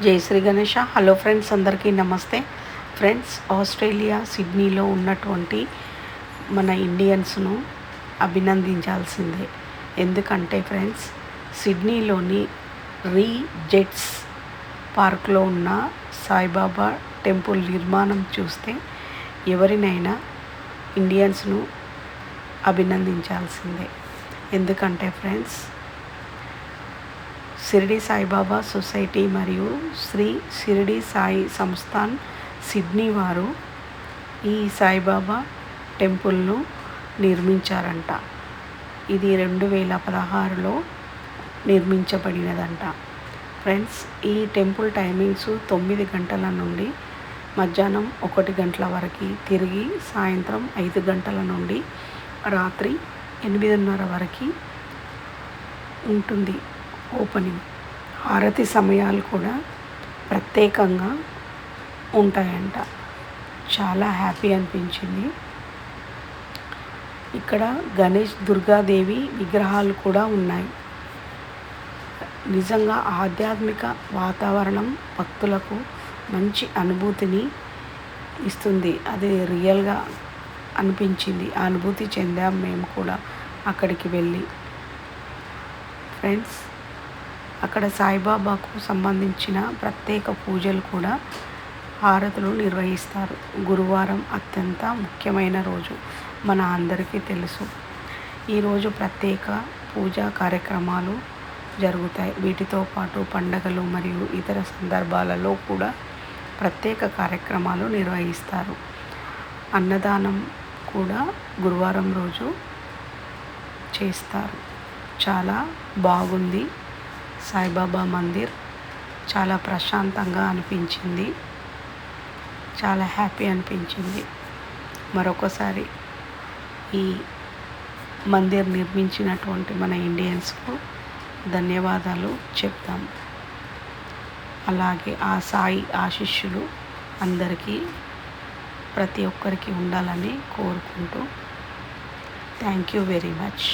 జై Shri Ganesha. Hello friends, అందరికీ నమస్తే. ఫ్రెండ్స్, ఆస్ట్రేలియా సిడ్నీలో ఉన్నటువంటి మన ఇండియన్స్ను అభినందించాల్సిందే. ఎందుకంటే ఫ్రెండ్స్, సిడ్నీలోని రీజెట్స్ పార్క్లో ఉన్న సాయిబాబా టెంపుల్ నిర్మాణం చూస్తే ఎవరినైనా ఇండియన్స్ను అభినందించాల్సిందే. ఎందుకంటే ఫ్రెండ్స్, షిరిడి సాయిబాబా సొసైటీ మరియు శ్రీ షిరిడి సాయి సంస్థాన్ సిడ్నీ వారు ఈ సాయిబాబా టెంపుల్ను నిర్మించారంట. ఇది 2016లో నిర్మించబడినదంట. ఫ్రెండ్స్, ఈ టెంపుల్ టైమింగ్స్ 9 గంటల నుండి మధ్యాహ్నం 1 గంటల వరకు, తిరిగి సాయంత్రం 5 గంటల నుండి రాత్రి 8:30 వరకు ఉంటుంది ఓపెనింగ్. హారతి సమయాలు కూడా ప్రత్యేకంగా ఉంటాయంట. చాలా హ్యాపీ అనిపించింది. ఇక్కడ గణేష్, దుర్గాదేవి విగ్రహాలు కూడా ఉన్నాయి. నిజంగా ఆధ్యాత్మిక వాతావరణం భక్తులకు మంచి అనుభూతిని ఇస్తుంది. అది రియల్గా అనిపించింది. ఆ అనుభూతి చెందాం మేము కూడా అక్కడికి వెళ్ళి. ఫ్రెండ్స్, అక్కడ సాయిబాబాకు సంబంధించిన ప్రత్యేక పూజలు కూడా, హారతులు నిర్వహిస్తారు. గురువారం అత్యంత ముఖ్యమైన రోజు, మన అందరికీ తెలుసు. ఈరోజు ప్రత్యేక పూజా కార్యక్రమాలు జరుగుతాయి. వీటితో పాటు పండగలు మరియు ఇతర సందర్భాలలో కూడా ప్రత్యేక కార్యక్రమాలు నిర్వహిస్తారు. అన్నదానం కూడా గురువారం రోజు చేస్తారు. చాలా బాగుంది సాయిబాబా మందిర్. చాలా ప్రశాంతంగా అనిపించింది. చాలా హ్యాపీ అనిపించింది. మరొకసారి ఈ మందిర్ నిర్మించినటువంటి మన ఇండియన్స్కు ధన్యవాదాలు చెప్తాం. అలాగే ఆ సాయి ఆశీస్సులు అందరికీ, ప్రతి ఒక్కరికి ఉండాలని కోరుకుంటూ, థ్యాంక్ యూ వెరీ మచ్.